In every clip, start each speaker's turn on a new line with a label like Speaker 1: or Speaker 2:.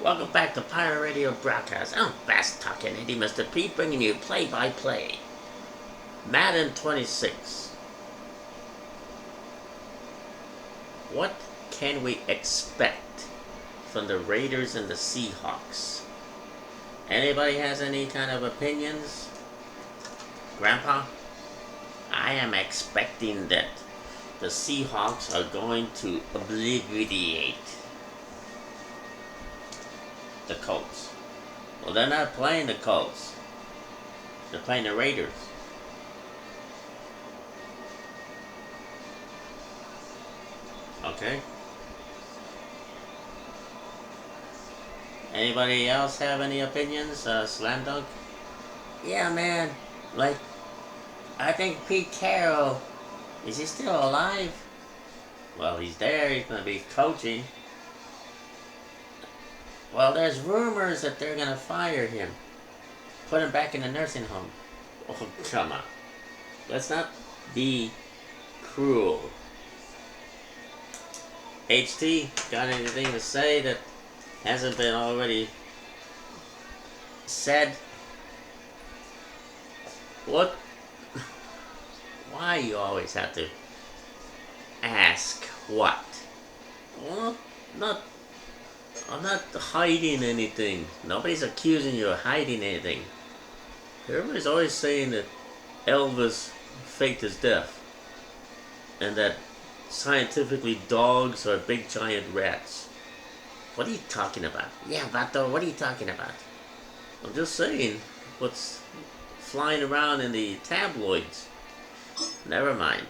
Speaker 1: Welcome back to Pirate Radio Broadcast. I'm Fast Talking Eddie Mr. Pete, bringing you play-by-play. Madden 26. What can we expect from the Raiders and the Seahawks? Anybody has any kind of opinions? Grandpa? I am expecting that the Seahawks are going to obliterate the Colts. Well, they're not playing the Colts. They're playing the Raiders. Okay. Anybody else have any opinions? Slam Dunk? Yeah, man. Like, I think Pete Carroll, is he still alive? Well, he's there. He's going to be coaching. Well, there's rumors that they're going to fire him. Put him back in the nursing home. Oh, come on. Let's not be cruel. HT, got anything to say that hasn't been already said? What? Why you always have to ask what? Well, I'm not hiding anything. Nobody's accusing you of hiding anything. Everybody's always saying that Elvis faked his death. And that scientifically dogs are big giant rats. What are you talking about? Yeah, Vato, what are you talking about? I'm just saying what's flying around in the tabloids. Never mind.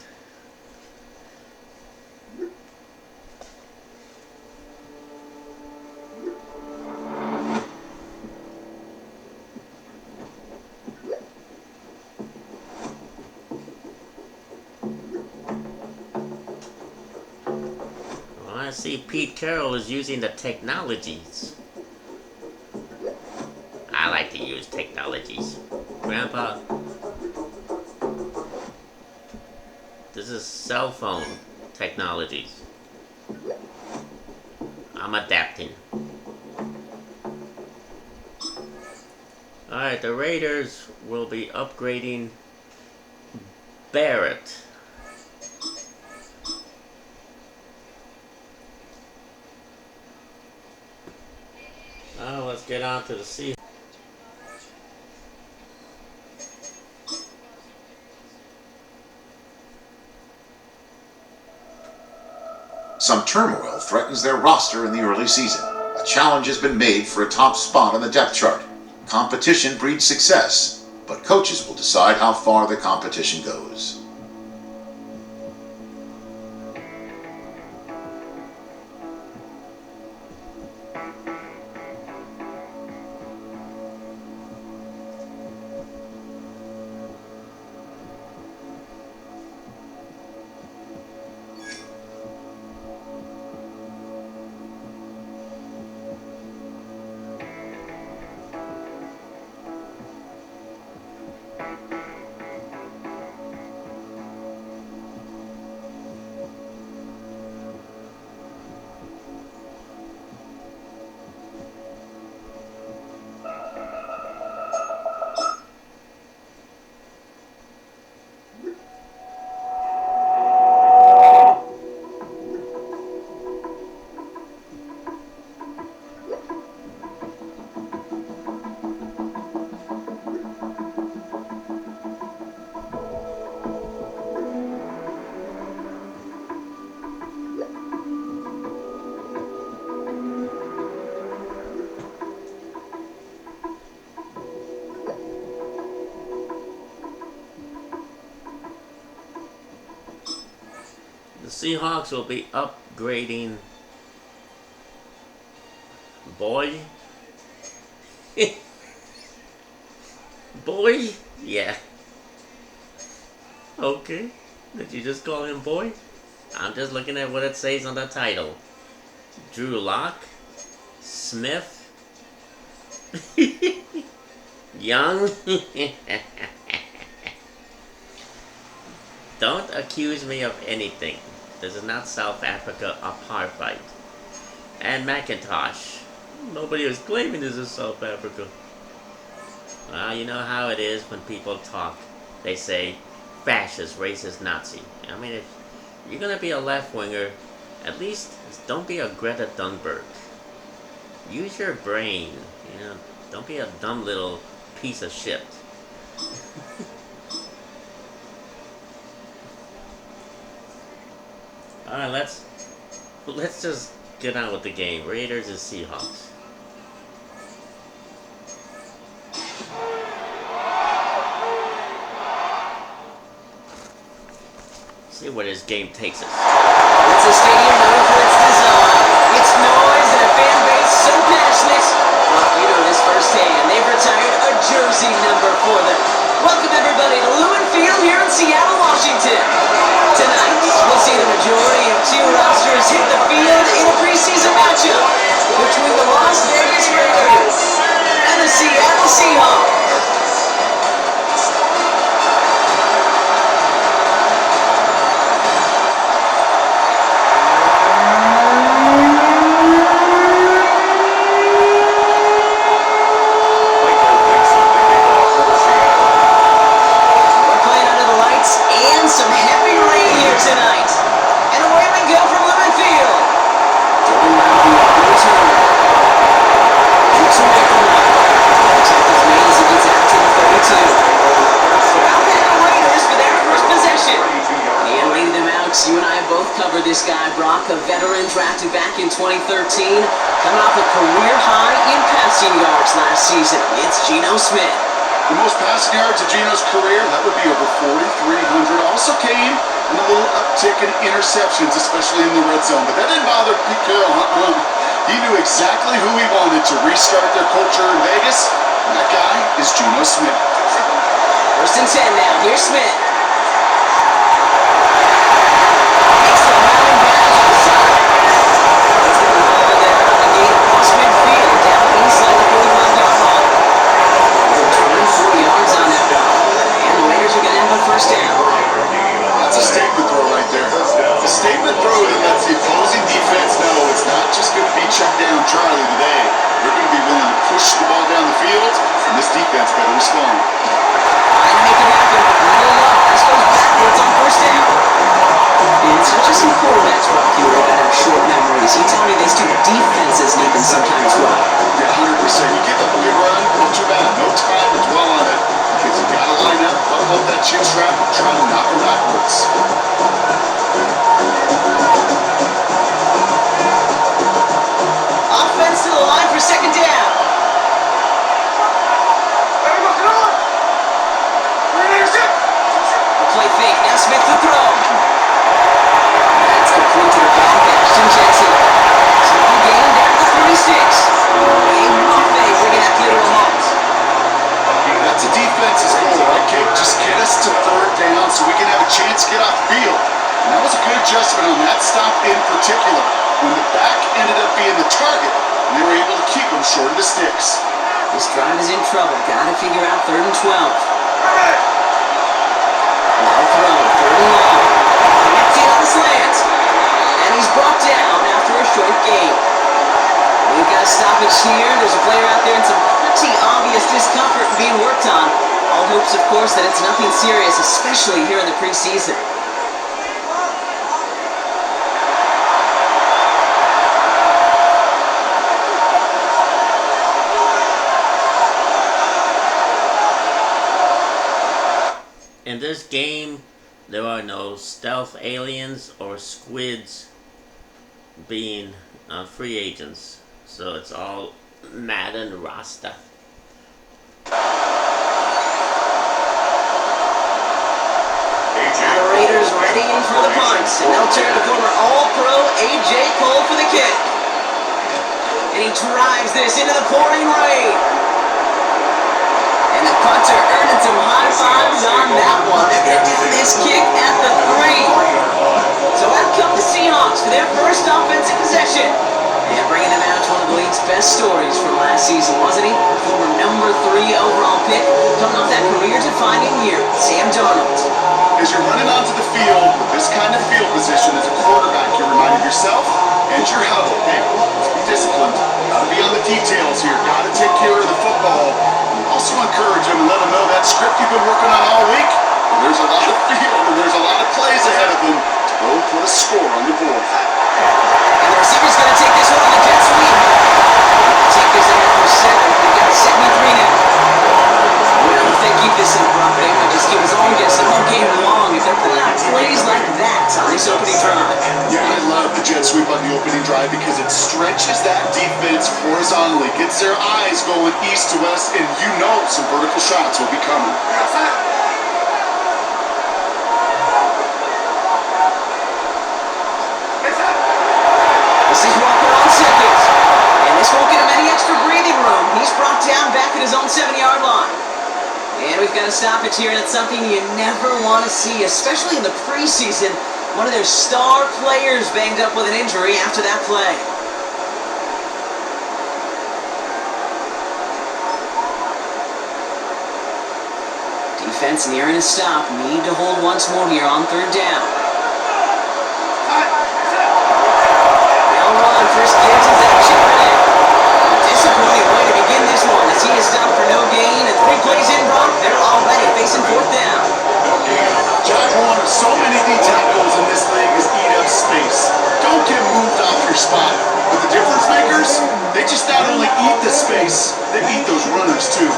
Speaker 1: I see Pete Carroll is using the technologies. I like to use technologies. Grandpa, this is cell phone technologies. I'm adapting. Alright, the Raiders will be upgrading Barrett. Oh, let's get on to the Seahawks.
Speaker 2: Some turmoil threatens their roster in the early season. A challenge has been made for a top spot on the depth chart. Competition breeds success, but coaches will decide how far the competition goes.
Speaker 1: The Seahawks will be upgrading Boy. Boy? Yeah. Okay. Did you just call him Boy? I'm just looking at what it says on the title. Drew Lock, Smith, Young. Don't accuse me of anything. This is not South Africa apartheid. And Macintosh. Nobody was claiming this is South Africa. Well, you know how it is when people talk. They say fascist, racist, Nazi. I mean, if you're gonna be a left winger, at least don't be a Greta Thunberg. Use your brain. You know, don't be a dumb little piece of shit. All right, let's just get on with the game. Raiders and Seahawks. See where this game takes us.
Speaker 3: It's a stadium known for its design, its noise, and a fan base so passionate. Well, you know this firsthand. They've retired a jersey number for them. Welcome everybody to Lumen Field here in Seattle, Washington. Tonight, we'll see the majority of two rosters hit the field in a preseason matchup between the Las Vegas Raiders and the Seattle Seahawks. This guy, Brock, a veteran drafted back in 2013, coming off a career high in passing yards last season. It's Geno Smith.
Speaker 4: The most passing yards of Geno's career, that would be over 4,300. Also came in a little uptick in interceptions, especially in the red zone. But that didn't bother Pete Carroll. He knew exactly who he wanted to restart their culture in Vegas, and that guy is Geno Smith.
Speaker 3: 1st and 10 now. Here's Smith. This drive is in trouble. Got to figure out 3rd and 12. Long throw, 3rd and long. Empty on the slant. And he's brought down after a short gain. We've got a stoppage here. There's a player out there in some pretty obvious discomfort being worked on. All hopes, of course, that it's nothing serious, especially here in the preseason.
Speaker 1: In this game, there are no stealth aliens or squids being free agents, so it's all Madden roster.
Speaker 3: The Raiders ready in for the punt, and they'll turn to former All-Pro A.J. Cole for the kick. And he drives this into the pouring rain. And the punter earning some high fives on that one. They're going to do this kick at the 3. So out come the Seahawks for their first offensive possession. And bringing them out to one of the league's best stories from last season, wasn't he? Former number 3 overall pick, coming off that career-defining year, Sam Darnold.
Speaker 4: As you're running onto the field with this kind of field position as a quarterback, you're reminding yourself and your huddle, hey, let's be disciplined. Gotta be on the defense. because it stretches that defense horizontally, gets their eyes going east to west, and you know some vertical shots will be coming.
Speaker 3: This is Walker on second. And this won't get him any extra breathing room. He's brought down back at his own 7-yard line. And we've got a stoppage here, and it's something you never want to see, especially in the preseason. One of their star players banged up with an injury after that play. Defense nearing a stop. Need to hold once more here on third down. They'll run. First gives his action ready. Disappointing way to begin this one as he is stopped for no gain. And 3 plays in, Brock. They're already facing fourth down.
Speaker 4: Job one of so many D tackles in this thing is eat up space. Don't get moved off your spot. But the difference makers, they just not only eat the space, they eat those runners too.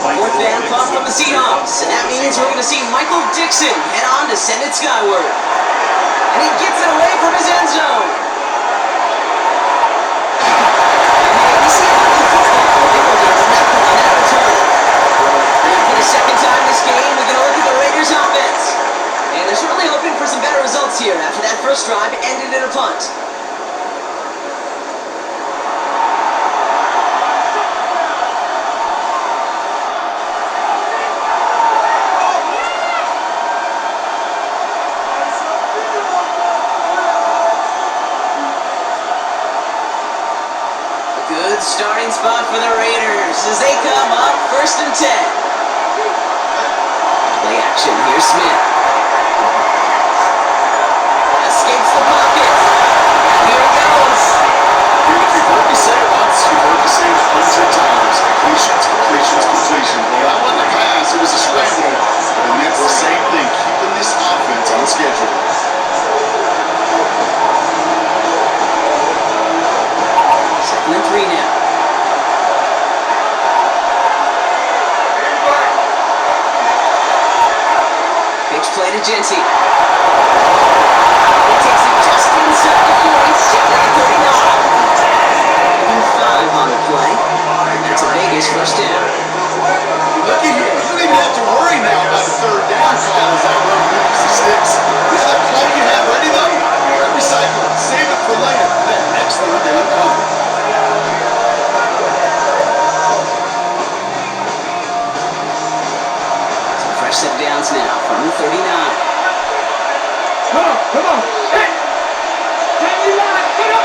Speaker 3: Fourth down punt from the Seahawks. And that means we're going to see Michael Dixon head on to send it skyward. And he gets it away from his end zone. Second time this game, we're going to look at the Raiders offense. And they're certainly hoping for some better results here after that first drive ended in a punt. A good starting spot for the Raiders as they come up 1st and 10. Play action. Here's Smith. Escapes the pocket. And here it goes.
Speaker 4: You've heard me say it once, you've heard me say it 100 times. Completions, completions, completions. Well, that wasn't a pass, it was a scramble. And that's the same thing, keeping this offense on schedule.
Speaker 3: Second and 3 now. Play to Jency. He takes it just inside the 40, second and 39. And 5 on the play. And that's a Vegas first down.
Speaker 4: You don't even have to worry now about the third down call as that run moves the sticks. You have that play you have ready though, recycle it, save it for later. That next third down call.
Speaker 3: Set downs now from the 39.
Speaker 5: Come on. Hey! Come on!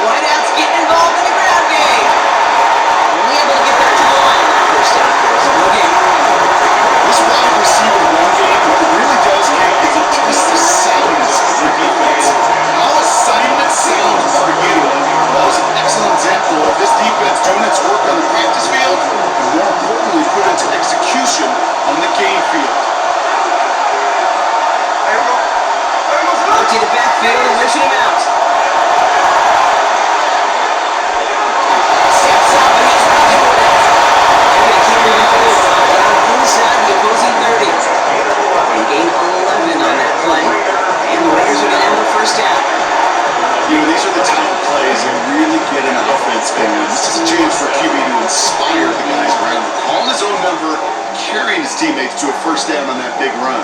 Speaker 3: Wideouts getting involved in the ground game. Only able to get back to the line that first down for us. No game.
Speaker 4: This wide receiver run game, what it really does, Kate, is it tests the soundness of your defense. How assignment sounds for you. That was an excellent example of this defense doing its work on the practice field, and more importantly, put into execution on the game field.
Speaker 3: Empty the backfield and motion him out. Steps up and he's running with it. They're going to keep moving forward down inside the opposing 30. They gain 11 on that play. And the Raiders are going to have the first down.
Speaker 4: You know, these are the type of plays that really get an offense going. This is a chance for QB to inspire the guys around him. Calling his own number, carrying his teammates to a first down on that big run.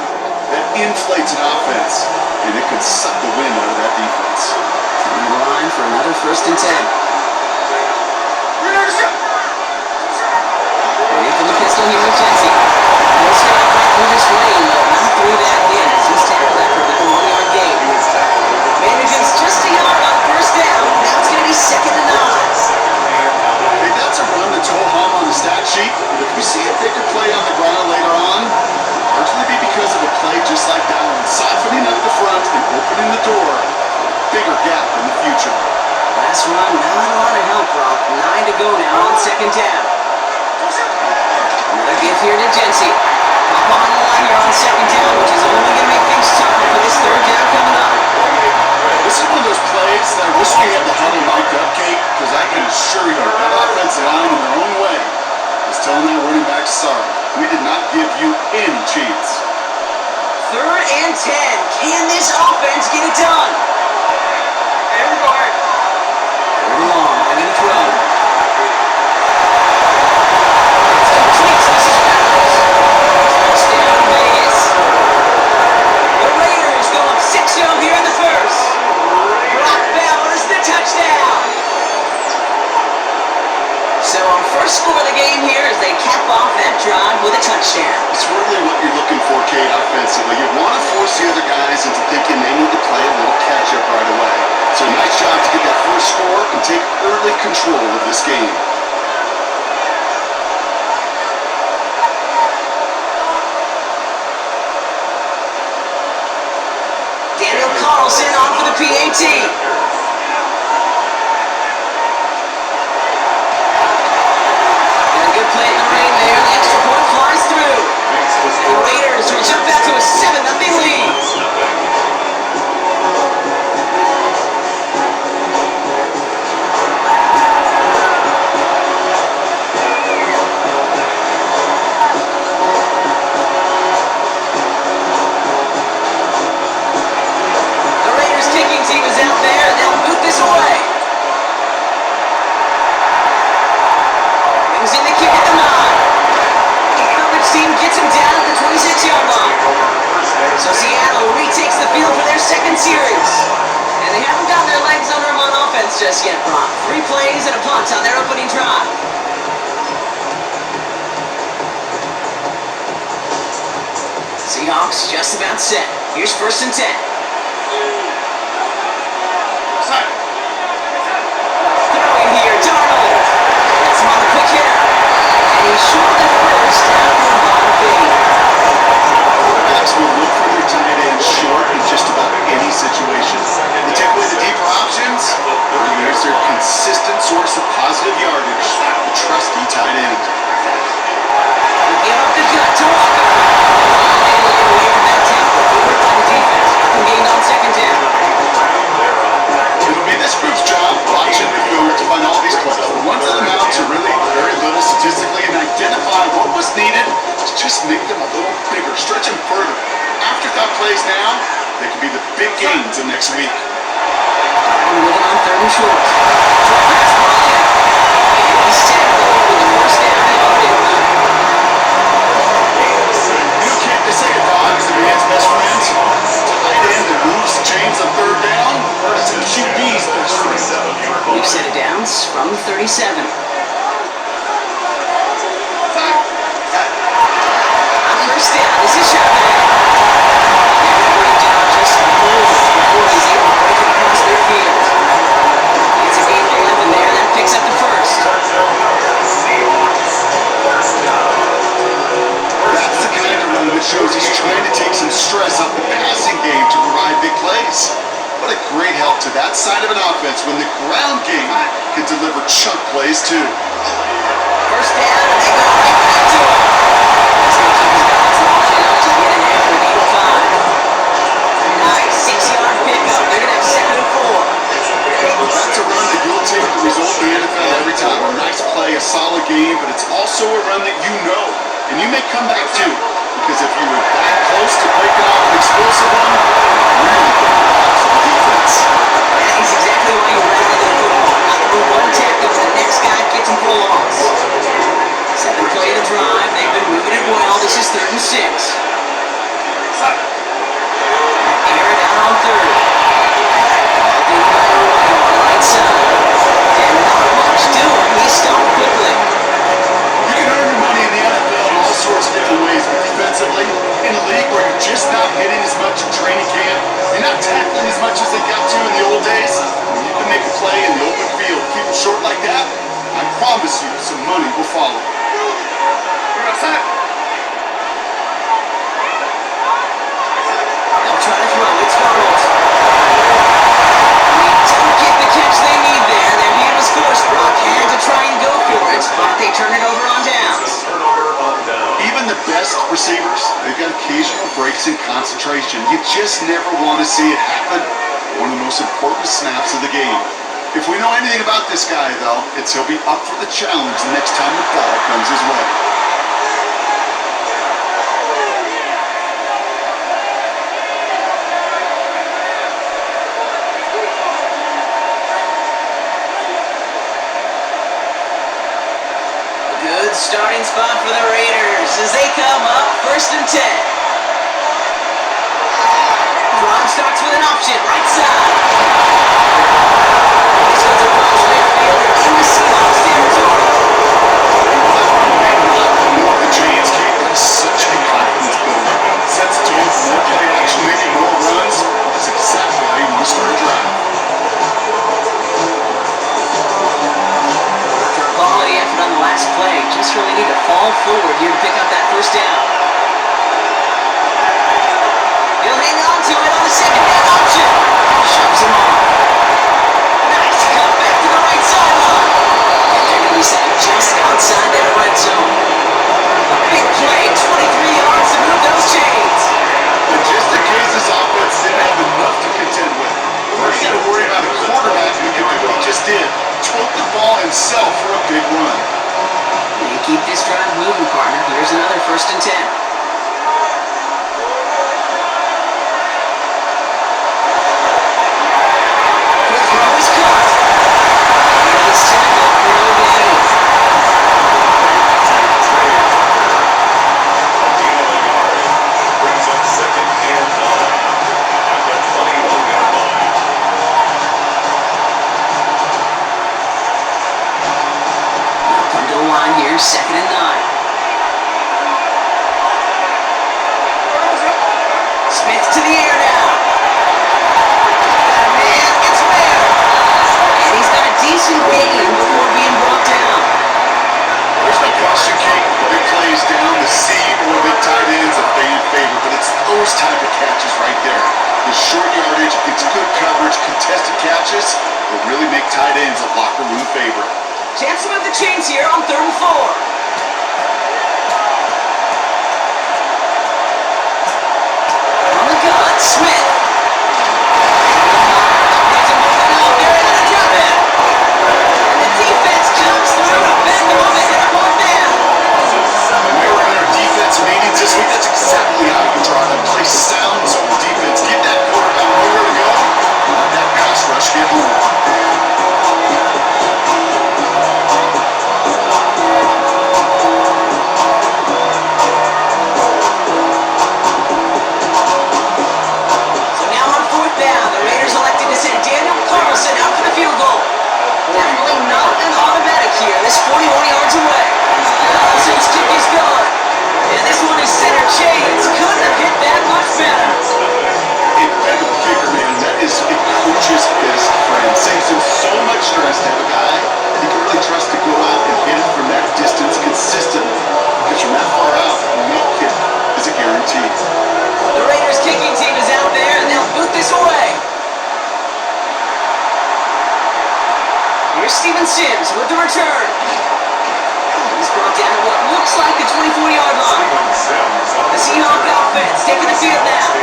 Speaker 4: That inflates an offense, and it could suck the wind out of that defense.
Speaker 3: On the line for another 1st and 10. Away from the pistol here with Jency. He'll start right through this lane, but not through that hit as he's tackled after the 1-yard gain. Manages just a yard on first down. Now it's going to be 2nd and 9.
Speaker 4: Hey, that's a run that's ho-hum on the stat sheet, but if we see a bigger play on the ground later on, largely be because of a play just like that one, softening up the front and opening the door. Bigger gap in the future.
Speaker 3: Last run, not a lot of help, Brock. 9 to go now on 2nd down. Another give here to Jency. Up on the line here on 2nd down, which is only going to make things tougher for this 3rd down coming up.
Speaker 4: This is one of those plays that I wish we had the huddle mic'd up, Kate, because I can assure you that offensive line in their own way is telling that running back, sorry, we did not give you any chance.
Speaker 3: 3rd and 10. Can this offense get it done? Third and long. They're going to throw. It's complete. This is Dallas. Touchdown, Vegas. The Raiders go up 6-0 here in the first. Brock Bowers, the touchdown. So our first score of the game here as they cap off that drive with a touchdown.
Speaker 4: It's really what you're looking for, Kate, offensively. You want to force the other guys into thinking they need to play a little catch-up right away. So nice job to get that first score and take early control of this game.
Speaker 3: Daniel Carlson on for the PAT. Good play in the rain there. The extra point flies through. And the Raiders will jump back to a 7-0 lead. The Raiders kicking team is out there. They'll boot this away. In the kick at the 9. Herbert's team gets him down at the 26-yard line. So Seattle retakes the field for their second series. And they haven't gotten their legs under them on offense just yet, Brock. 3 plays and a punt on their opening drive. Seahawks just about set. Here's 1st and 10. Throwing here, Darnold. That's him on the quick hitter. And he's short at first after a long fade.
Speaker 4: Quarterbacks will look for their tight end short in just about any situation. They take away the deeper options, or use their consistent source of positive yardage, the trusty tight end.
Speaker 3: They give up the gut to Walker. They get away from that tackle. Good work by the defense. Nothing gained on 2nd down.
Speaker 4: It'll be this group's job watching the field to find all these plays. The ones that amount to really very little statistically and identify what was needed to just make them a little bigger, stretch them further. Afterthought plays now, they could be the big gains of next week.
Speaker 3: With it on 3rd and short. Pass Bryant. And he's tackled with the 1st down and already on.
Speaker 4: You know, Kate, they say a dog is the man's best friend. Tight end that moves the chains on 3rd down. That's a QB's best friend.
Speaker 3: We've set it downs from the 37. On 1st down, this is Charbonnet. They're going to bring down just a move before he's able to break it across their field. It's a gain of 11 there, that picks up the 1st.
Speaker 4: That's the kind of run that shows he's trying to take some stress off the passing game to provide big plays. What a great help to that side of an offense when the ground game can deliver chunk plays too.
Speaker 3: 1st down, and they go right back to him. He's going to keep his balance long enough to get in after a gain of 5. Nice 6-yard pickup. They're going to have 2nd and 4.
Speaker 4: That's a run that you'll take the result in the NFL every time. A nice play, a solid game, but it's also a run that you know, and you may come back to. Because if you were that close to breaking off an explosive one, really good blocks on defense.
Speaker 3: That is exactly why you run into the football. Not through one tackle, the next guy gets him for a loss. 7th play of the drive. They've been moving it well. This is 3rd and 6. Air it out on 3rd. Looking by Roy on the right side. And not much doing. He's stopped quickly.
Speaker 4: You can earn your money in the NFL in all sorts of different ways, but defensively, in a league where you're just not hitting as much in training camp, you're not tackling as much as they got to in the old days, when you can make a play in the open field, keep it short like that, I promise you some money will follow.
Speaker 3: They'll try to throw. It's Darnold. They don't get the catch they need there. Their hand was forced. Brock had to try and go for it, but they turn it over on downs.
Speaker 4: Even the best receivers, they've got occasional breaks in concentration. You just never want to see it happen. One of the most important snaps of the game. If we know anything about this guy, though, it's he'll be up for the challenge the next time the ball comes his way.
Speaker 3: starting spot for the Raiders as they come up 1st and 10. Drive starts with an option, right side. This one's approach midfield in the Seahawks territory.
Speaker 4: The Giants came with such a confidence builder. Sets the tone for more play action, making more runs. That's exactly how you want to start a drive.
Speaker 3: Quality effort on the last play. Just really need to fall forward here to pick up that 1st down. He'll hang on to it on the 2nd down option. Shoves him off. Nice cut back to the right sideline. And they're going to be set just outside that red zone. A big play, 23 yards to move those chains.
Speaker 4: But just in case this offense didn't have enough to contend with, first you got to worry about a quarterback who can do what he just did. Tote the ball himself for a big run.
Speaker 3: You keep this drive moving, partner. Here's another 1st and 10. The throw is caught. And he's tackled for no gain.
Speaker 5: Brings up 2nd and 9 at the 21-yard line.
Speaker 3: Come to the line here, 2nd and 9. Smith to the air now. Got a man, it's there. And he's got a decent gain before being brought down.
Speaker 4: There's no question, Kate. Big plays down the seam or big tight ends, a fan favorite, but it's those type of catches right there. The short yardage, it's good coverage, contested catches will really make tight ends a locker room favorite.
Speaker 3: Chance to move the chains here on 3rd and 4. On the gun, Smith. There's a movement out there and a drop it. And the defense comes through to bend them over and a 4th down.
Speaker 4: When we were in our defense meetings this week, that's exactly how you try to play sound zone defense. Get that quarterback nowhere to go. Let that pass rush get home.
Speaker 3: This 41 yards away. Nelson's kick is gone. And this one is center chains. Couldn't have hit that much better.
Speaker 4: The kicker, man, that is a coach's best friend. Saves him so much stress to have a guy he can really trust to go out and hit it from that distance consistently. Because from that far out, no kick is a guarantee.
Speaker 3: The Raiders kicking team is out there, and they'll boot this away. Here's Steven Sims with the return. He's brought down to what looks like the 24-yard line. The Seahawks offense taking the field now.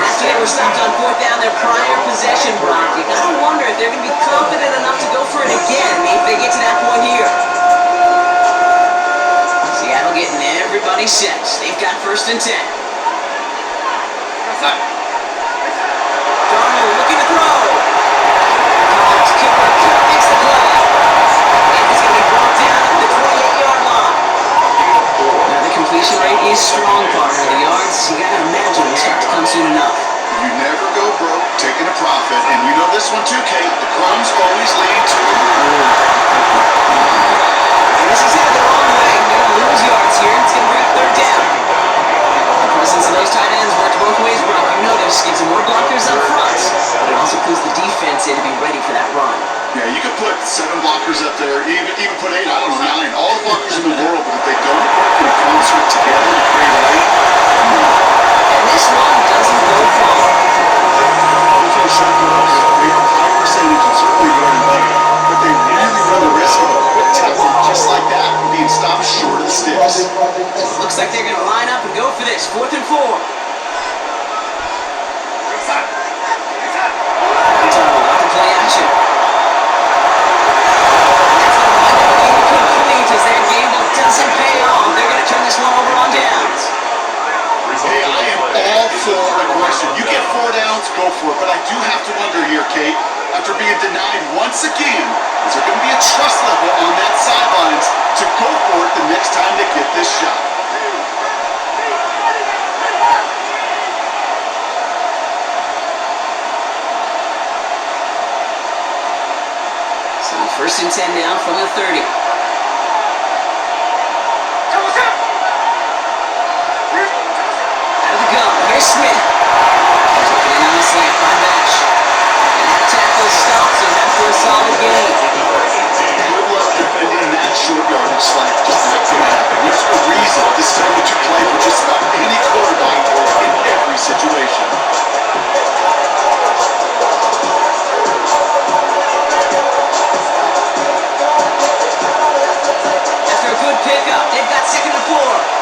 Speaker 3: After they were stopped on 4th down their prior possession, Brock, you gotta wonder if they're gonna be confident enough to go for it again if they get to that point here. Seattle getting everybody set. They've got 1st and 10. Darnold looking to throw. Collins Cooper makes the play. And he's going to be brought down at the 28-yard line. Now the completion rate is strong, partner. The yards, you got to imagine, will start to come soon enough.
Speaker 4: You never go broke taking a profit. And you know this one too, Kate. The crumbs always lead to...
Speaker 3: And this is headed the wrong way. They're going to lose yards here. It's going to bring up 3rd down. The presence of those tight ends worked both ways, Brock. You know this. Gives them more blockers up front. But it also puts the defense in to be ready for that run.
Speaker 4: Yeah, you could put 7 blockers up there, even put 8, I don't know, 9, all the blockers in the world, but if they don't work in concert together to create a lane,
Speaker 3: and this one doesn't go far.
Speaker 4: Look at the shot blocks. They are high percentage and certainly going late, but they really run the risk of a quick tackle just like that and being stopped short of the sticks.
Speaker 3: Looks like they're going to line up and go for this. 4th and 4. Play action. As their game doesn't pay off, they're going to turn this one over on downs.
Speaker 4: Hey, I am all for aggression. You get 4 downs, go for it. But I do have to wonder here, Kate, after being denied once again. Is there going to be a trust level on that sidelines to go for it the next time they get this shot?
Speaker 3: So 1st and 10 now from the 30. Out of the gun, here's Smith. And on the slant by Bash. And that tackle stops him after a solid game.
Speaker 4: Good luck defending that short yardage slack. Just not going to happen. There's a reason this is what you play for just about any quarterback in every situation.
Speaker 3: After a good pickup, they've got 2nd and 4.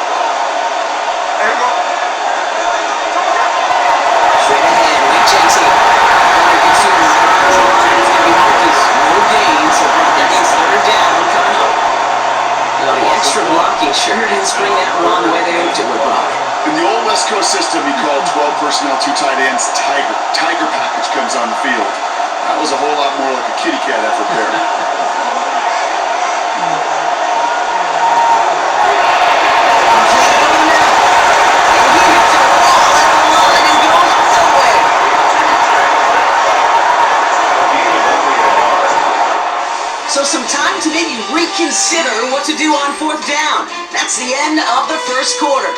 Speaker 3: Straight ahead, Wade Jensen. No gain, so that means 3rd down coming up. The extra blocking sure didn't spring that run the way they hoped it would, Brock.
Speaker 4: In the old West Coast system, you call 12 personnel, 2 tight ends, Tiger. Tiger package comes on the field. That was a whole lot more like a kitty cat effort there.
Speaker 3: So some time to maybe reconsider what to do on 4th down. That's the end of the 1st quarter.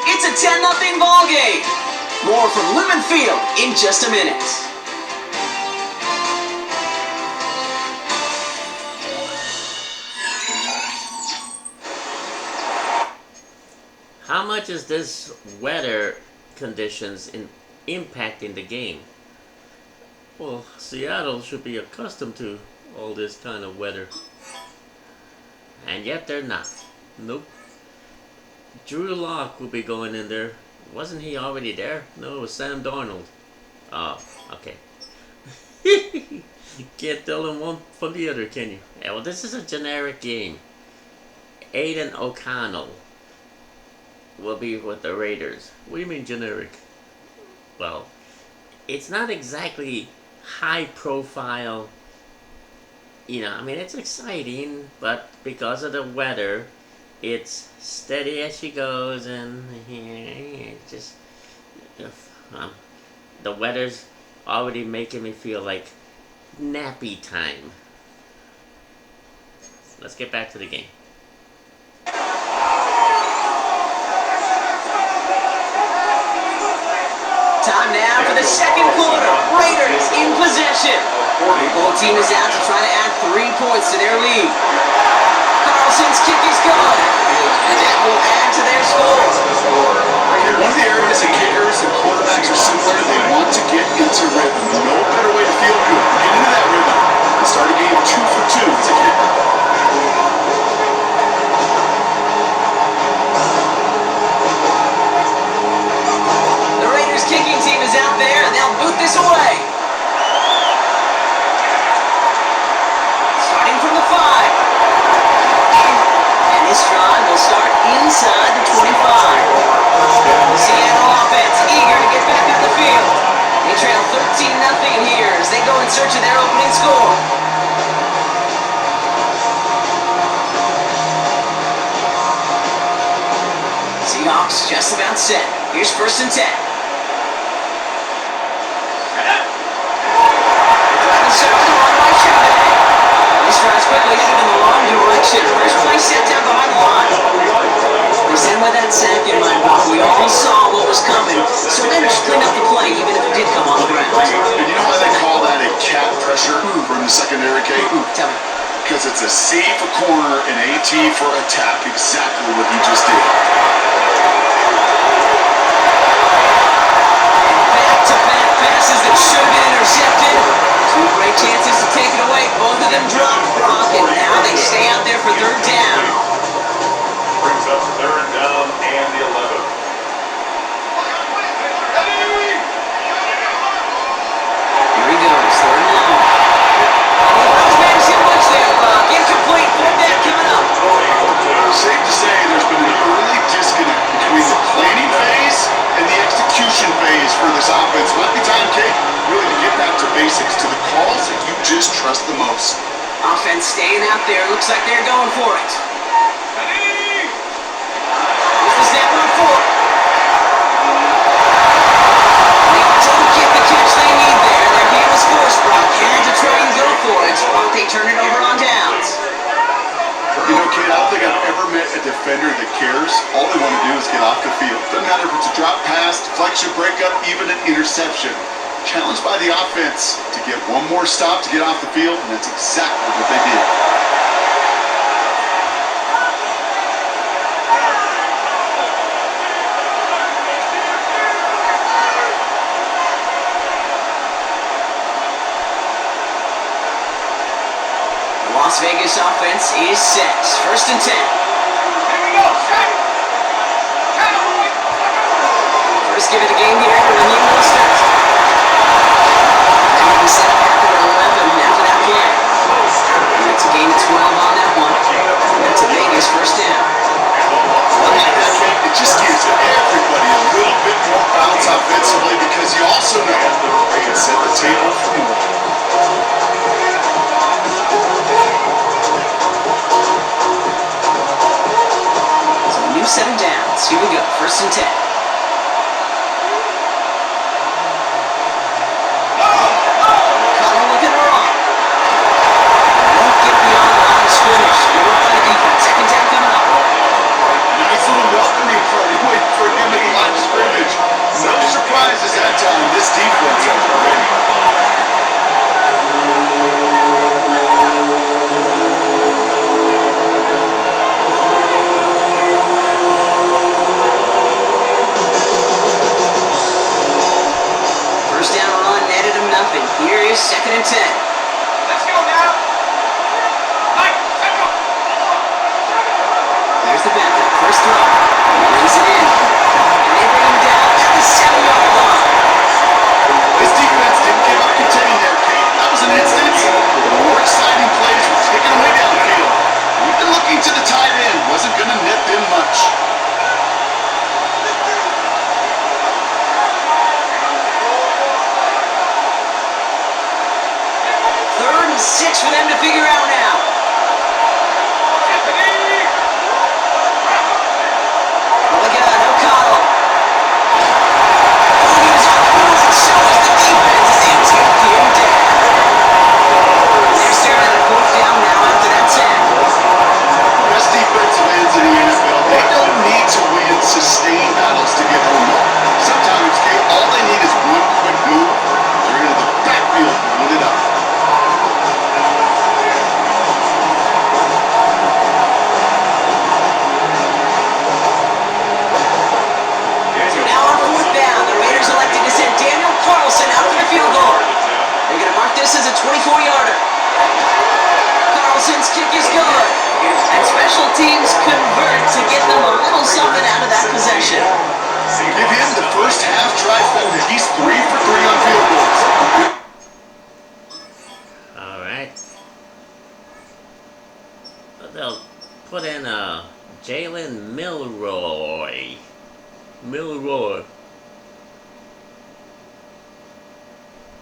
Speaker 3: It's a 10-0 ball game. More from Lumen Field in just a minute.
Speaker 1: How much is this weather conditions impacting the game? Well, Seattle should be accustomed to all this kind of weather. And yet they're not. Nope. Drew Lock will be going in there. Wasn't he already there? No, it was Sam Darnold. Oh, okay. Can't tell them one from the other, can you? Yeah, well, this is a generic game. Aiden O'Connell will be with the Raiders. What do you mean generic? Well, it's not exactly high profile. You know, I mean, it's exciting, but because of the weather, it's steady as she goes, and it's just the weather's already making me feel like nappy time. Let's get back to the game.
Speaker 3: Time now for the 2nd quarter. Raiders in possession. Both team is out to try to add 3 points to their lead. Carlson's kick is good, and that will add to their score.
Speaker 4: One of the areas that kickers and quarterbacks are similar, they want to get into rhythm. No better way to feel good. Get into that rhythm and start a game 2 for 2 as a kicker.
Speaker 3: The Raiders kicking team is out there, and they'll boot this away. Starting from the 5. And this drive will start inside the 25. The Seattle offense eager to get back on the field. They trail 13-0 here as they go in search of their opening score. Seahawks just about set. Here's 1st and 10. This drive's quickly headed in the wrong direction. First play set down behind the line. They send with that sack in mind, Bob. We all saw what was coming, so they just clean up the play, even if it did come on the ground.
Speaker 4: And you know why they call that a cat pressure from the secondary, Kate?
Speaker 3: Tell me.
Speaker 4: Because it's a C for corner and AT for attack. Exactly what he just did.
Speaker 3: Back-to-back passes that should have been intercepted. 2 great chances to take it away. Both of them dropped, Brock, and now they stay out there for 3rd down.
Speaker 5: Brings up 3rd down and the 11.
Speaker 3: Here he goes, 3rd down. Managed to much there, Brock. Incomplete, 4th down coming up.
Speaker 4: Safe to say there's been an early disconnect between the planning phase and the execution phase for this offense. Might be time, Kate, really to get back to basics, to the calls trust the most.
Speaker 3: Offense staying out there. Looks like they're going for it. Here's the snap on 4. They don't get the catch they need there. Their game is forced. Brock had to try and go for it, but they turn it over on downs.
Speaker 4: You know, Kate, I don't think I've ever met a defender that cares. All they want to do is get off the field. Doesn't matter if it's a drop pass, deflection, breakup, even an interception. Challenged by the offense to get one more stop to get off the field, and that's exactly what they did.
Speaker 3: The Las Vegas offense is set. 1st and 10. First give it a game here to Raheem Mostert. They're going to set up after 11 after that play. That's a gain of 12 on that one. That's a Vegas 1st down.
Speaker 4: Like that, Kate, it just gives everybody a little bit more bounce offensively because you also know they can set the table for more.
Speaker 3: So a new set of downs. Here we go. 1st and 10. Here is 2nd and 10.
Speaker 5: Let's go now. Mike, let's go.
Speaker 3: There's the backup. First throw. Brings it in. And they bring him down at the 7-yard line.
Speaker 4: This defense didn't give up contain there, Kate. That was an instance where the more exciting plays were taken away downfield. Even looking to the tight end wasn't going to net them much.
Speaker 3: 3rd and 6 for them to figure out now. Oh my God, O'Connell. Oh, he was on the move, and so was the defense as they took him down. They're starting at 4th down now after that sack.
Speaker 4: Best defensive ends in the NFL. They don't need to win sustained battles to get home. Sometimes, Kate, all they need is one quick move. They're into the backfield and win it up. This is a 24-yarder. Carlson's kick is good. And special teams convert to get them a little something out of that possession. Give him the first half trifecta. He's 3 for 3 on field goals.
Speaker 1: All right. They'll put in Jalen Milroy.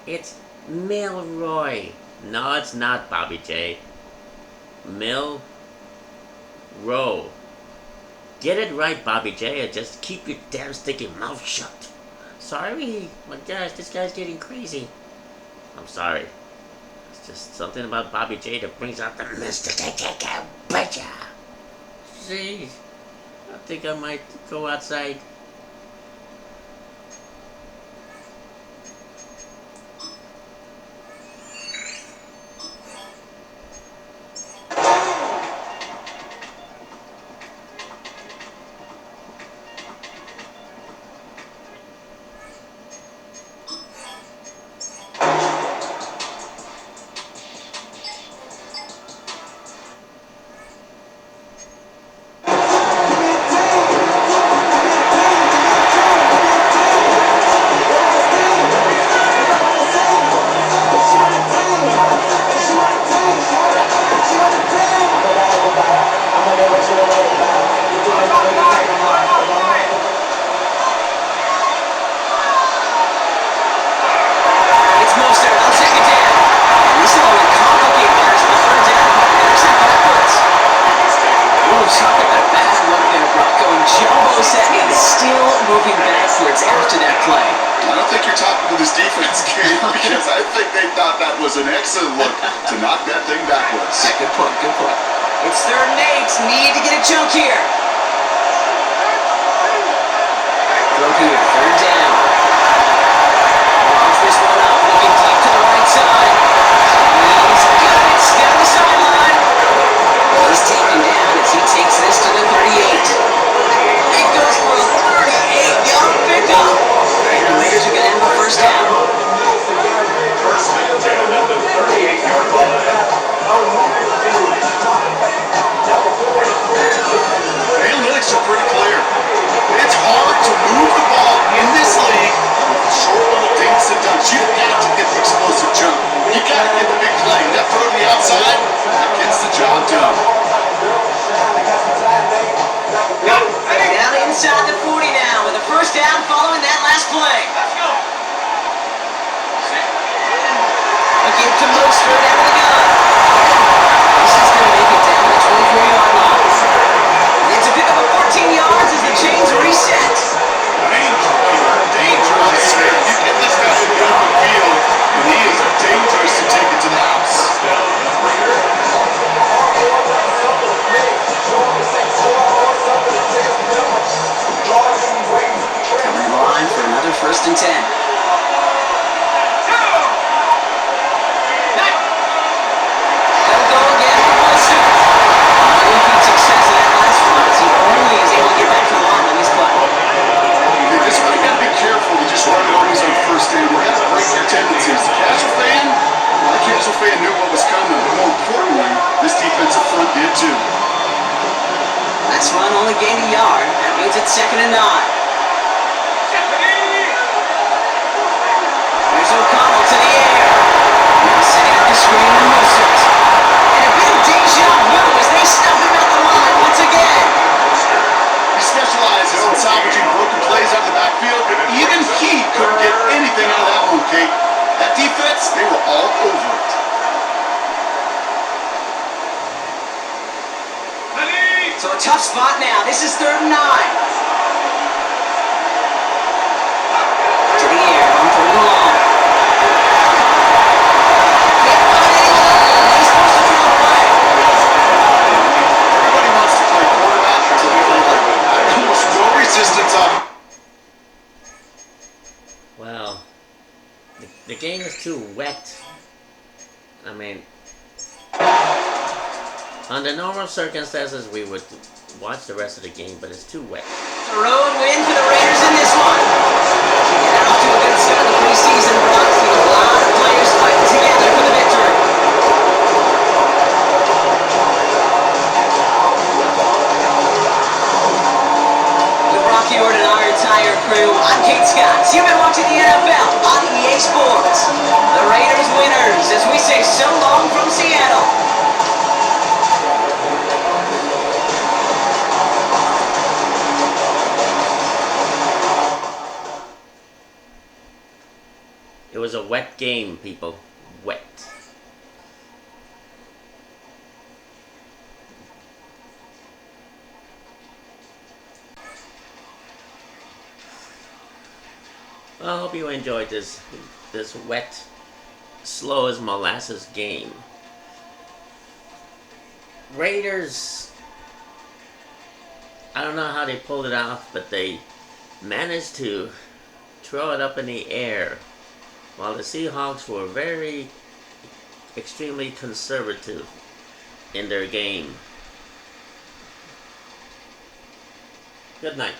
Speaker 1: It's Milroy. No, it's not, Bobby J. Milroy. Get it right, Bobby J, or just keep your damn sticky mouth shut. Sorry? My gosh, this guy's getting crazy. I'm sorry. It's just something about Bobby J that brings out the mystic. I betcha. Jeez. I think I might go outside.
Speaker 4: Because I think they thought that was an excellent look to knock that thing backwards.
Speaker 3: Good point, good point. It's 3rd and 8. Need to get a chunk here. Throw here, 3rd down. Launch this one up, looking deep to the right side. He's got it, down the sideline. He's taken down as he takes this to the 38. It goes for a 38-yard pickup. And the Raiders are going to have a 1st down.
Speaker 5: First and 10 at the 38-yard line.
Speaker 4: The analytics are pretty clear. It's hard to move the ball in this league with short little dinks and dunks. You've got to get the explosive jump. You got to get the big play. That throw to the outside, that gets the job done.
Speaker 3: Down inside the 40 now with a 1st down following that last play. A give to Mostert out of the gun. This is going to make it down to the 23-yard line. It's a pick up of 14 yards as the chains reset.
Speaker 4: Dangerous. You get this guy in the open field, and he is dangerous to take it to the house.
Speaker 3: Coming to the line for another 1st and 10. They'll go again for Wilson. Repeat success in that last one as he only is able to get back to the line on this play.
Speaker 4: This is why you got to be careful to just run it always on 1st down. You got to break your tendencies. The casual fan knew what was coming, but more importantly, this defensive front did too.
Speaker 3: Last run only gained a yard. That means it's 2nd and 9. There's O'Connell to the air. Now setting up the screen to Mostert. And a bit of deja vu as they stop him at the line once again.
Speaker 4: He specializes in salvaging broken plays out of the backfield, but even he couldn't get anything out of that one, Kate. That defense, they were all over it.
Speaker 3: So a tough spot now. This is 3rd and 9. To the air on 3rd and long. Can't find anyone. He's supposed to throw away.
Speaker 4: Everybody wants to play quarterback until they play like that. Almost no resistance on.
Speaker 1: Well, the game is too wet. I mean, under normal circumstances, we would watch the rest of the game, but it's too wet.
Speaker 3: It's a road win for the Raiders in this one. Get off to a good start in the preseason, Brock. See a lot of players fighting together for the victory. With Rocky Ord and our entire crew, I'm Kate Scott. You've been watching the NFL on EA Sports. The Raiders winners, as we say so long from Seattle.
Speaker 1: It was a wet game, people. Wet. Well, I hope you enjoyed this wet, slow as molasses game. Raiders, I don't know how they pulled it off, but they managed to throw it up in the air, while the Seahawks were extremely conservative in their game. Good night.